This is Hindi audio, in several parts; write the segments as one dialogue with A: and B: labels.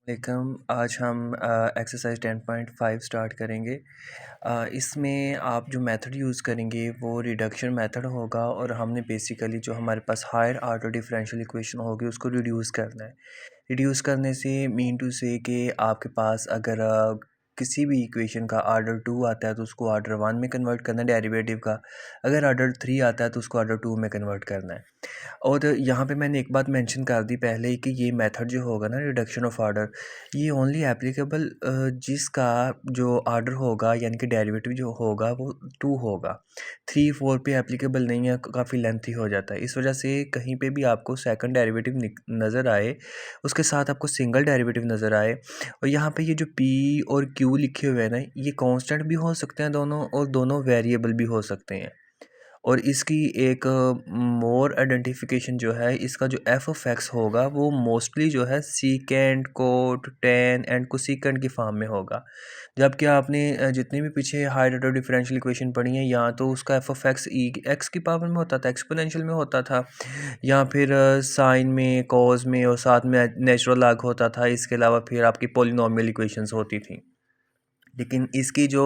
A: वेलकम। आज हम एक्सरसाइज 10.5 स्टार्ट करेंगे। इसमें आप जो मेथड यूज़ करेंगे वो रिडक्शन मेथड होगा और हमने बेसिकली जो हमारे पास हायर ऑर्डर डिफरेंशियल इक्वेशन होगी उसको रिड्यूस करना है। रिड्यूस करने से मीन टू से कि आपके पास अगर किसी भी इक्वेशन का ऑर्डर 2 आता है तो उसको ऑर्डर 1 में कन्वर्ट करना है डेरिवेटिव का। अगर ऑर्डर 3 आता है तो उसको ऑर्डर 2 में कन्वर्ट करना है। और यहाँ पे मैंने एक बात मेंशन कर दी पहले ही कि ये मेथड जो होगा ना रिडक्शन ऑफ ऑर्डर, ये ओनली एप्लीकेबल जिसका जो ऑर्डर होगा यानी कि डेरिवेटिव जो होगा वो 2 होगा। 3 4 पे एप्लीकेबल नहीं है, काफ़ी लेंथी हो जाता है। इस वजह से कहीं पे भी आपको सेकंड डेरिवेटिव नज़र आए, उसके साथ आपको सिंगल डेरिवेटिव नज़र आए और यहाँ पे ये जो पी और क्यू लिखे हुए हैं ना, ये कांस्टेंट भी हो सकते हैं दोनों और दोनों वेरिएबल भी हो सकते हैं। और इसकी एक मोर आइडेंटिफिकेशन जो है, इसका जो एफ ऑफ एक्स होगा वो मोस्टली जो है secant cot tan and cosecant की फॉर्म में होगा। जबकि आपने जितनी भी पीछे हायर ऑर्डर डिफरेंशियल इक्वेशन पढ़ी है, या तो उसका F of x E x की पावर में होता था, एक्सपोनेंशियल में होता था, या फिर साइन में कॉज में और साथ में नेचुरल लॉग होता था। इसके अलावा फिर आपकी पोलिनोमियल इक्वेशंस होती थी। लेकिन इसकी जो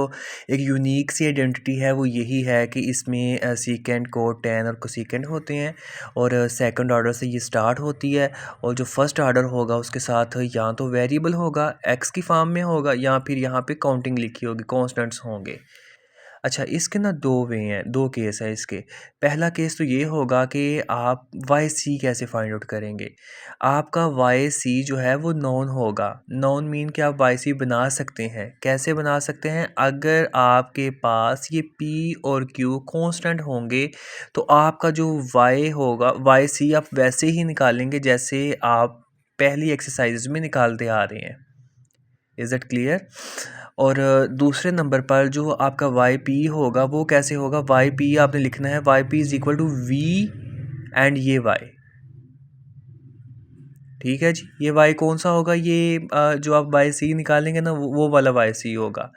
A: एक यूनिक सी आइडेंटिटी है वो यही है कि इसमें सीकेंड कोट टेन और कोसेकेंड होते हैं और सेकंड ऑर्डर से ये स्टार्ट होती है। और जो फर्स्ट ऑर्डर होगा उसके साथ या तो वेरिएबल होगा एक्स की फॉर्म में होगा, या फिर यहाँ पे काउंटिंग लिखी होगी, कॉन्स्टेंट्स होंगे। अच्छा, इसके ना 2 वे हैं, 2 केस है इसके। पहला केस तो ये होगा कि आप वाई सी कैसे फाइंड आउट करेंगे। आपका वाई सी जो है वो नॉन होगा। नॉन मीन कि आप वाई सी बना सकते हैं। कैसे बना सकते हैं? अगर आपके पास ये पी और क्यू कांस्टेंट होंगे तो आपका जो वाई होगा, वाई सी आप वैसे ही निकालेंगे जैसे आप पहली एक्सरसाइज में निकालते आ रहे हैं। Is it clear? और दूसरे नंबर पर जो आपका वाई पी होगा वो कैसे होगा? वाई पी आपने लिखना है, Y P is equal to V and ये वाई। ठीक है जी। ये वाई कौन सा होगा? ये जो आप वाई सी निकालेंगे ना वो वाला वाई सी होगा।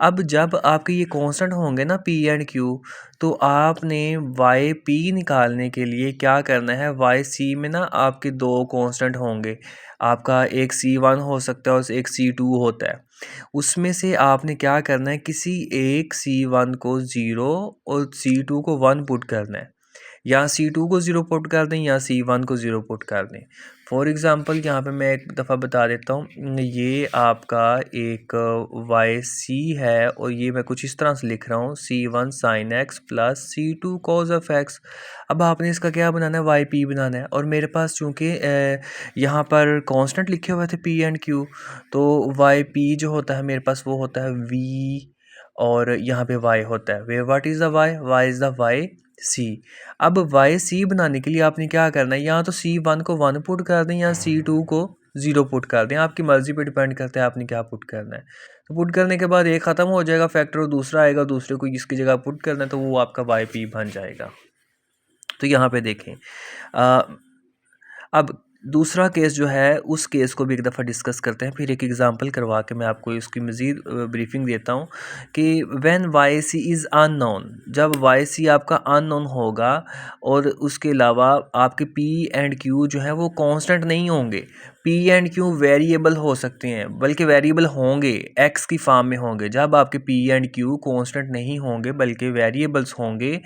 A: अब जब आपके ये कांस्टेंट होंगे ना पी एंड क्यू, तो आपने वाई पी निकालने के लिए क्या करना है? वाई सी में ना आपके 2 कांस्टेंट होंगे। आपका एक C1 हो सकता है और एक C2 होता है। उसमें से आपने क्या करना है? किसी एक C1 को 0 और C2 को 1 पुट करना है। या C2 को 0 पुट कर दें या C1 को 0 पुट कर दें। फॉर एग्ज़ाम्पल यहाँ पे मैं एक दफ़ा बता देता हूँ, ये आपका एक वाई सी है और ये मैं कुछ इस तरह से लिख रहा हूँ, C1 sin x plus C2 cos of x। अब आपने इसका क्या बनाना है? वाई पी बनाना है। और मेरे पास चूँकि यहाँ पर कांस्टेंट लिखे हुए थे पी एंड क्यू, तो वाई पी जो होता है मेरे पास वो होता है वी और यहाँ पे वाई होता है। Where what is the Y? Y is the Y C. अब वाई सी बनाने के लिए आपने क्या करना है? या तो C1 को 1 पुट कर दें या C2 को 0 पुट कर दें। आपकी मर्ज़ी पे डिपेंड करता है आपने क्या पुट करना है। तो पुट करने के बाद एक ख़त्म हो जाएगा फैक्टर और दूसरा आएगा, दूसरे को इसकी जगह पुट करना है तो वो आपका वाई पी बन जाएगा। तो यहाँ पे देखें, अब दूसरा केस जो है उस केस को भी एक दफ़ा डिस्कस करते हैं, फिर एक एग्जांपल करवा के मैं आपको इसकी मज़ीद ब्रीफिंग देता हूँ कि when Y C is unknown, जब वाई सी आपका अननोन होगा और उसके अलावा आपके पी एंड क्यू जो है वो कांस्टेंट नहीं होंगे। पी एंड क्यू वेरिएबल हो सकते हैं, बल्कि वेरिएबल होंगे, एक्स की फॉर्म में होंगे। जब आपके पी एंड क्यू कांस्टेंट नहीं होंगे बल्कि वेरिएबल्स होंगे,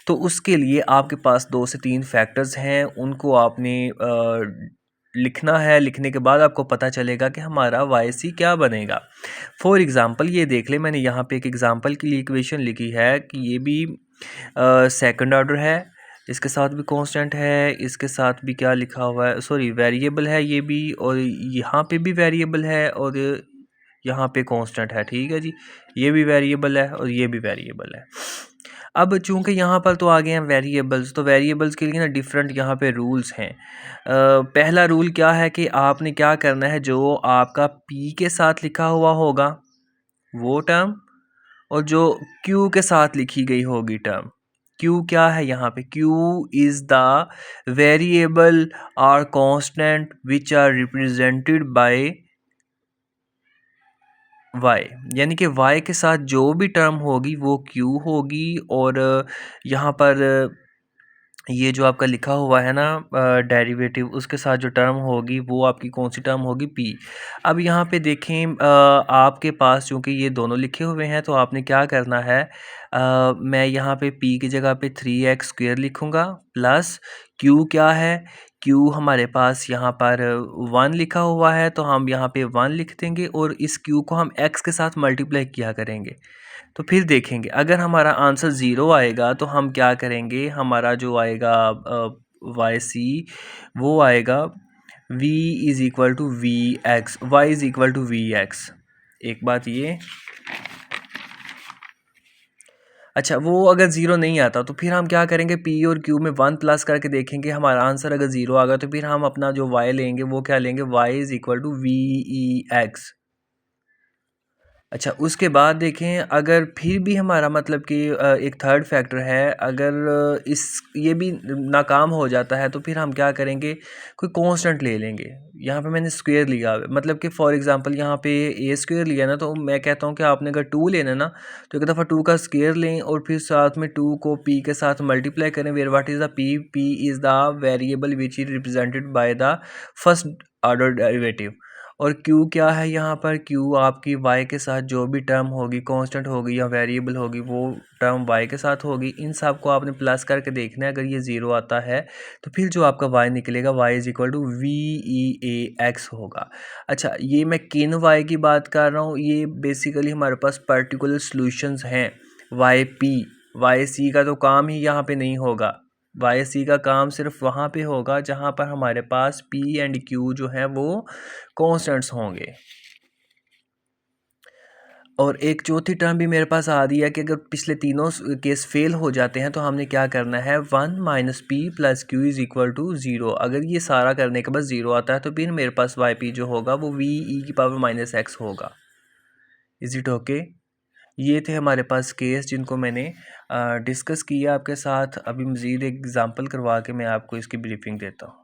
A: तो उसके लिए आपके पास 2 से 3 फैक्टर्स हैं, उनको आपने लिखना है। लिखने के बाद आपको पता चलेगा कि हमारा वाई सी क्या बनेगा। फॉर एग्ज़ाम्पल ये देख ले, मैंने यहाँ पे एक एग्ज़ाम्पल के लिए इक्वेशन लिखी है कि ये भी सेकंड ऑर्डर है, इसके साथ भी कांस्टेंट है, इसके साथ भी क्या लिखा हुआ है, सॉरी वेरिएबल है ये भी, और यहाँ पे भी वेरिएबल है और यहाँ पे कांस्टेंट है। ठीक है जी, ये भी वेरिएबल है और ये भी वेरिएबल है। अब चूंकि यहाँ पर तो आ गए हैं वेरिएबल्स, तो वेरिएबल्स के लिए ना डिफरेंट यहाँ पे रूल्स हैं। पहला रूल क्या है कि आपने क्या करना है, जो आपका पी के साथ लिखा हुआ होगा वो टर्म और जो क्यू के साथ लिखी गई होगी टर्म। क्यू क्या है यहाँ पे? Q is the variable or constant which are represented by Y, यानी कि वाई के साथ जो भी टर्म होगी वो क्यू होगी। और यहाँ पर ये जो आपका लिखा हुआ है ना डेरिवेटिव, उसके साथ जो टर्म होगी वो आपकी कौन सी टर्म होगी, पी। अब यहाँ पे देखें आपके पास चूँकि ये दोनों लिखे हुए हैं तो आपने क्या करना है, मैं यहाँ पे पी की जगह पे 3x² लिखूँगा प्लस क्यू क्या है, क्यू हमारे पास यहाँ पर 1 लिखा हुआ है तो हम यहाँ पे 1 लिख देंगे और इस क्यू को हम x के साथ मल्टीप्लाई किया करेंगे। तो फिर देखेंगे अगर हमारा आंसर ज़ीरो आएगा तो हम क्या करेंगे, हमारा जो आएगा वाई सी वो आएगा v is equal to V X, Y is equal to V X. एक बात ये, अच्छा वो अगर ज़ीरो नहीं आता तो फिर हम क्या करेंगे, p और q में 1 प्लस करके देखेंगे, हमारा आंसर अगर ज़ीरो आ गया तो फिर हम अपना जो y लेंगे वो क्या लेंगे, y is equal to V E X. अच्छा उसके बाद देखें अगर फिर भी हमारा मतलब कि एक थर्ड फैक्टर है, अगर इस ये भी नाकाम हो जाता है तो फिर हम क्या करेंगे, कोई कांस्टेंट ले लेंगे। यहाँ पे मैंने स्क्वायर लिया, मतलब कि फॉर एग्जांपल यहाँ पे a² लिया ना, तो मैं कहता हूँ कि आपने अगर 2 लेना ना तो एक दफ़ा 2 का स्क्वायर लें और फिर साथ में 2 को p के साथ मल्टीप्लाई करें। Where what is the p is the variable which is represented by the first order derivative. और q क्या है, यहाँ पर q आपकी y के साथ जो भी टर्म होगी, कांस्टेंट होगी या वेरिएबल होगी, वो टर्म y के साथ होगी। इन सब को आपने प्लस करके देखना है, अगर ये ज़ीरो आता है तो फिर जो आपका y निकलेगा y is equal to V E A X होगा। अच्छा ये मैं किन y की बात कर रहा हूँ, ये बेसिकली हमारे पास पर्टिकुलर सॉल्यूशंस हैं। वाई पी वाई सी का तो काम ही यहाँ पे नहीं होगा, वाई सी का काम सिर्फ वहाँ पे होगा जहाँ पर हमारे पास p एंड q जो है वो कॉन्स्टेंट्स होंगे। और एक चौथी टर्म भी मेरे पास आ रही है कि अगर पिछले तीनों केस फेल हो जाते हैं तो हमने क्या करना है, 1 minus P plus Q is equal to zero. अगर ये सारा करने के बाद ज़ीरो आता है तो फिर मेरे पास वाई पी जो होगा वो वी ई की पावर माइनस एक्स होगा। Is it okay? ये थे हमारे पास केस जिनको मैंने डिस्कस किया आपके साथ। अभी मज़ीद एक एग्ज़ाम्पल करवा के मैं आपको इसकी ब्रीफिंग देता हूँ।